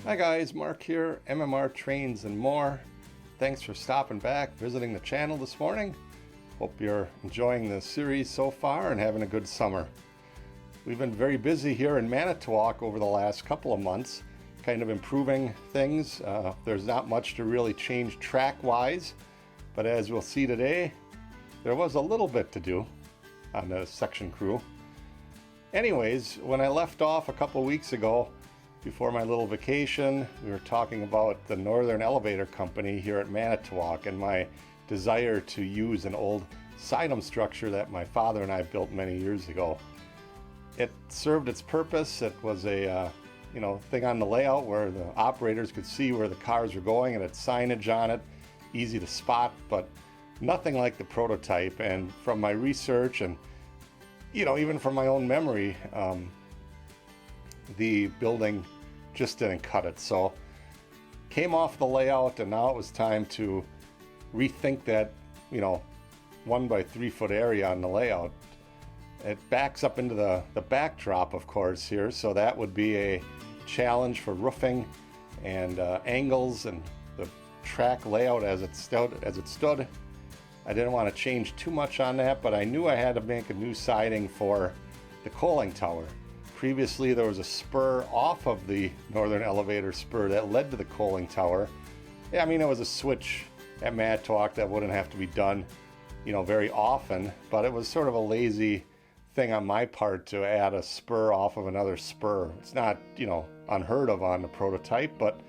Hi guys, Mark here, MMR Trains and More. Thanks for stopping back, visiting the channel this morning. Hope you're enjoying the series so far and having a good summer. We've been very busy here in Manitowoc over the last couple of months, kind of improving things. There's not much to really change track-wise, but as we'll see today, there was a little bit to do on the section crew. Anyways, when I left off a couple weeks ago, before my little vacation, we were talking about the Northern Elevator Company here at Manitowoc and my desire to use an old siding structure that my father and I built many years ago. It served its purpose. It was a thing on the layout where the operators could see where the cars were going, and it had signage on it, easy to spot, but nothing like the prototype. And from my research and even from my own memory, the building just didn't cut it. So came off the layout, and now it was time to rethink that 1 by 3 foot area on the layout. It backs up into the backdrop, of course, here, so that would be a challenge for roofing and angles and the track layout as it stood. I didn't want to change too much on that, but I knew I had to make a new siding for the coaling tower. Previously, there was a spur off of the Northern Elevator spur that led to the coaling tower. Yeah, I mean, it was a switch at Manitowoc that wouldn't have to be done, very often, but it was sort of a lazy thing on my part to add a spur off of another spur. It's not, unheard of on the prototype, but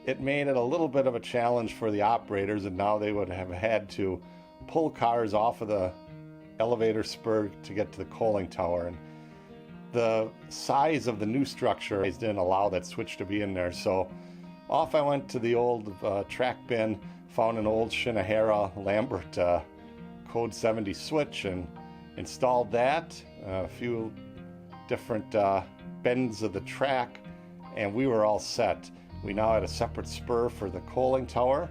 it made it a little bit of a challenge for the operators, and now they would have had to pull cars off of the elevator spur to get to the coaling tower. And the size of the new structure didn't allow that switch to be in there, so off I went to the old track bin, found an old Shinahara Lambert code 70 switch and installed that, a few different bends of the track, and we were all set. We now had a separate spur for the coaling tower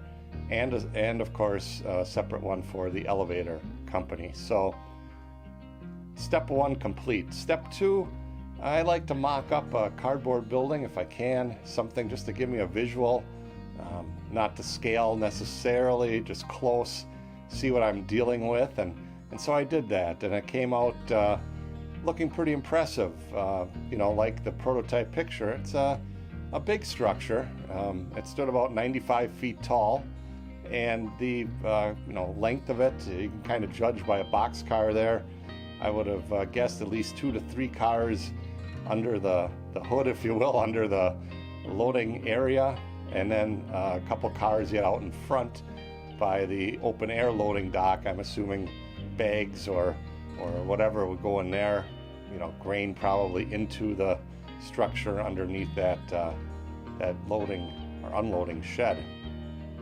and of course a separate one for the elevator company. So step 1 complete. Step 2, I like to mock up a cardboard building if I can, something just to give me a visual, not to scale necessarily, just close, see what I'm dealing with, and so I did that, and it came out looking pretty impressive, like the prototype picture. It's a big structure. It stood about 95 feet tall, and the length of it, you can kind of judge by a boxcar there. I would have guessed at least 2 to 3 cars under the hood, if you will, under the loading area, and then a couple cars yet out in front by the open air loading dock. I'm assuming bags or whatever would go in there, grain probably into the structure underneath that loading or unloading shed.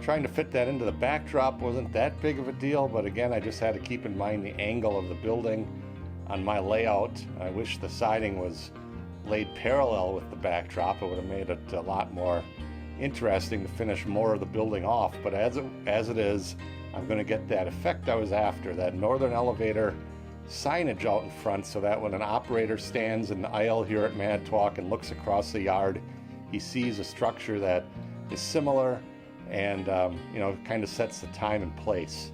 Trying to fit that into the backdrop wasn't that big of a deal, but again, I just had to keep in mind the angle of the building on my layout. I wish the siding was laid parallel with the backdrop. It would have made it a lot more interesting to finish more of the building off, but as it is, I'm going to get that effect I was after, that Northern Elevator signage out in front, so that when an operator stands in the aisle here at Manitowoc and looks across the yard, he sees a structure that is similar and kind of sets the time and place.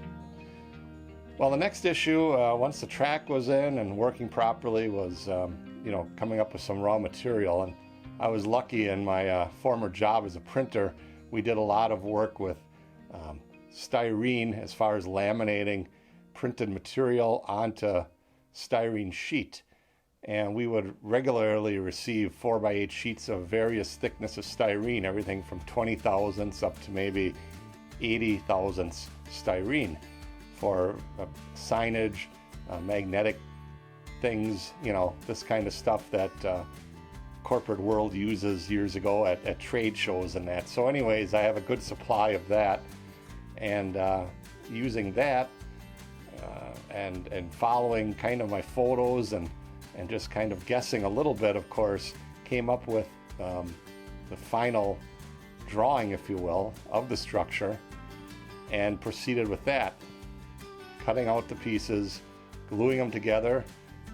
Well, the next issue, once the track was in and working properly, was coming up with some raw material. And I was lucky in my former job as a printer. We did a lot of work with styrene as far as laminating printed material onto styrene sheet. And we would regularly receive 4 by 8 sheets of various thickness of styrene, everything from 20 thousandths up to maybe 80 thousandths styrene for signage, magnetic things, this kind of stuff that corporate world uses years ago at trade shows and that. So anyways, I have a good supply of that, and using that and following kind of my photos and just kind of guessing a little bit, of course, came up with the final drawing, if you will, of the structure, and proceeded with that, cutting out the pieces, gluing them together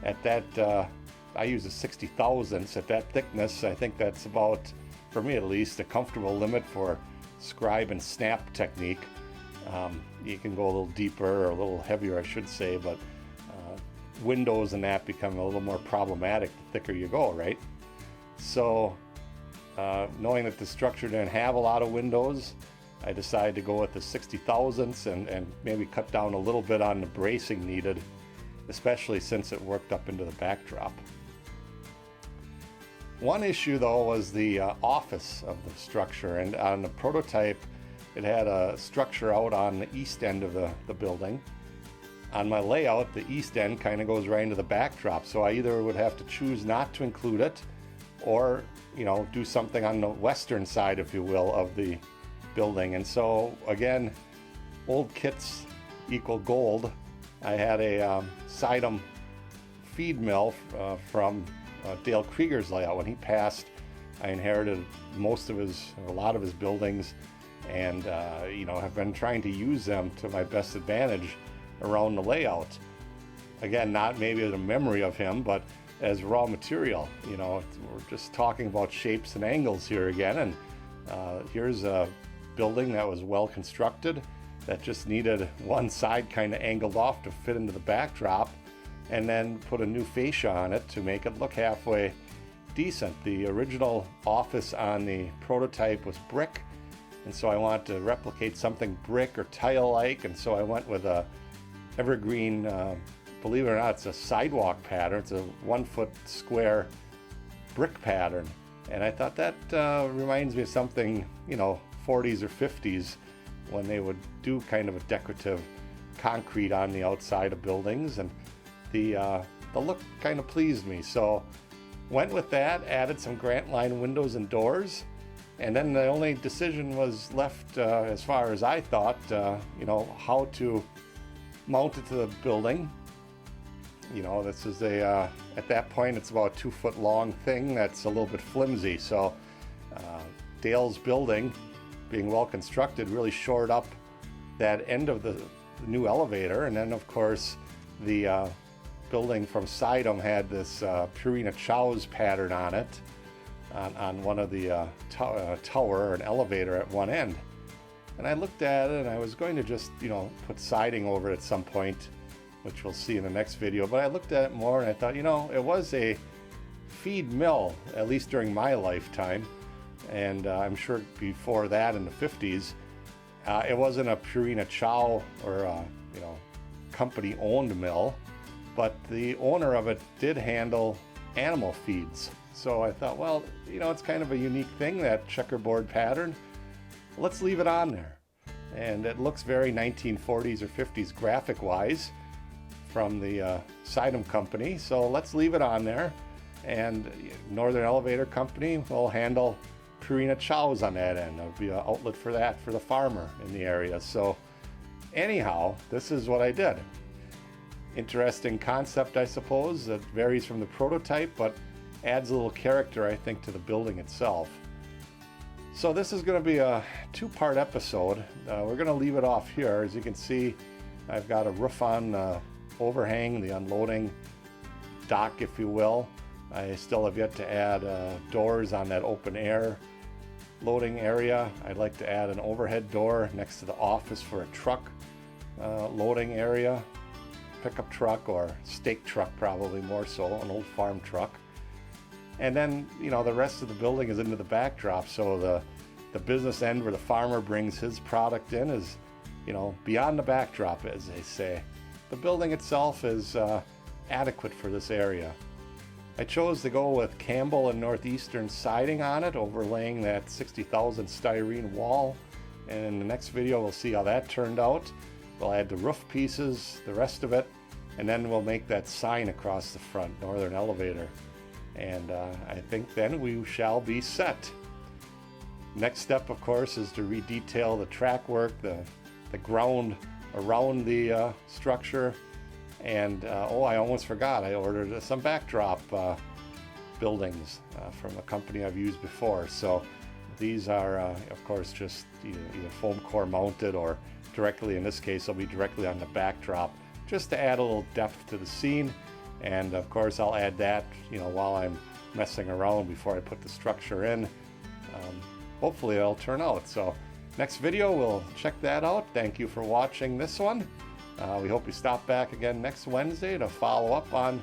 at that I use a 60 thousandths at that thickness. I think that's about for me at least, a comfortable limit for scribe and snap technique. You can go a little deeper or a little heavier, I should say, but windows and that become a little more problematic the thicker you go, right? So knowing that the structure didn't have a lot of windows, I decided to go with the 60 thousandths and maybe cut down a little bit on the bracing needed, especially since it worked up into the backdrop. One issue though was the office of the structure, and on the prototype it had a structure out on the east end of the building. On my layout, the east end kind of goes right into the backdrop, so I either would have to choose not to include it or, you know, do something on the western side, if you will, of the building. And so again, old kits equal gold. I had a Sidem feed mill from Dale Krieger's layout. When he passed, I inherited a lot of his buildings, and you know, have been trying to use them to my best advantage around the layout. Again, not maybe as a memory of him, but as raw material. You know, we're just talking about shapes and angles here again, and here's a building that was well constructed that just needed one side kind of angled off to fit into the backdrop, and then put a new fascia on it to make it look halfway decent. The original office on the prototype was brick, and so I wanted to replicate something brick or tile-like, and so I went with a evergreen, believe it or not, it's a sidewalk pattern. It's a 1 foot square brick pattern, and I thought that reminds me of something, you know, 40s or 50s, when they would do kind of a decorative concrete on the outside of buildings, and the look kind of pleased me. So went with that, added some Grant Line windows and doors, and then the only decision was left, as far as I thought, you know, how to mount it to the building. You know, this is a, at that point, it's about a 2 foot long thing that's a little bit flimsy. So Dale's building, being well constructed, really shored up that end of the new elevator. And then of course the building from Sidem had this Purina Chow's pattern on it, on one of the tower or an elevator at one end. And I looked at it, and I was going to just, you know, put siding over it at some point, which we'll see in the next video. But I looked at it more, and I thought, you know, it was a feed mill, at least during my lifetime, and I'm sure before that in the 50s. It wasn't a Purina Chow or you know, company-owned mill, but the owner of it did handle animal feeds. So I thought, well, you know, it's kind of a unique thing, that checkerboard pattern. Let's leave it on there. And it looks very 1940s or 50s graphic-wise from the Sidem company. So let's leave it on there. And Northern Elevator Company will handle Purina Chow's on that end. There'll be an outlet for that for the farmer in the area. So anyhow, this is what I did. Interesting concept, I suppose. It varies from the prototype, but adds a little character, I think, to the building itself. So this is going to be a 2-part episode. We're going to leave it off here. As you can see, I've got a roof on the overhang, the unloading dock, if you will. I still have yet to add doors on that open air loading area. I'd like to add an overhead door next to the office for a truck loading area, pickup truck or stake truck, probably more so, an old farm truck. And then, you know, the rest of the building is into the backdrop, so the business end where the farmer brings his product in is, you know, beyond the backdrop, as they say. The building itself is adequate for this area. I chose to go with Campbell and Northeastern siding on it, overlaying that 60,000 styrene wall. And in the next video, we'll see how that turned out. We'll add the roof pieces, the rest of it, and then we'll make that sign across the front, Northern Elevator. And I think then we shall be set. Next step, of course, is to redetail the track work, the ground around the structure. And oh, I almost forgot, I ordered some backdrop buildings from a company I've used before. So these are, of course, just either foam core mounted or directly, in this case, they'll be directly on the backdrop, just to add a little depth to the scene. And of course, I'll add that, you know, while I'm messing around before I put the structure in. hopefully it'll turn out. So next video, we'll check that out. Thank you for watching this one. We hope you stop back again next Wednesday to follow up on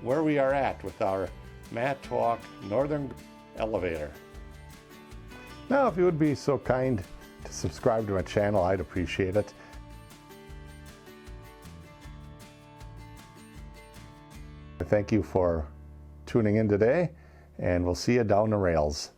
where we are at with our Manitowoc Northern elevator. Now, if you would be so kind to subscribe to my channel, I'd appreciate it. Thank you for tuning in today, and we'll see you down the rails.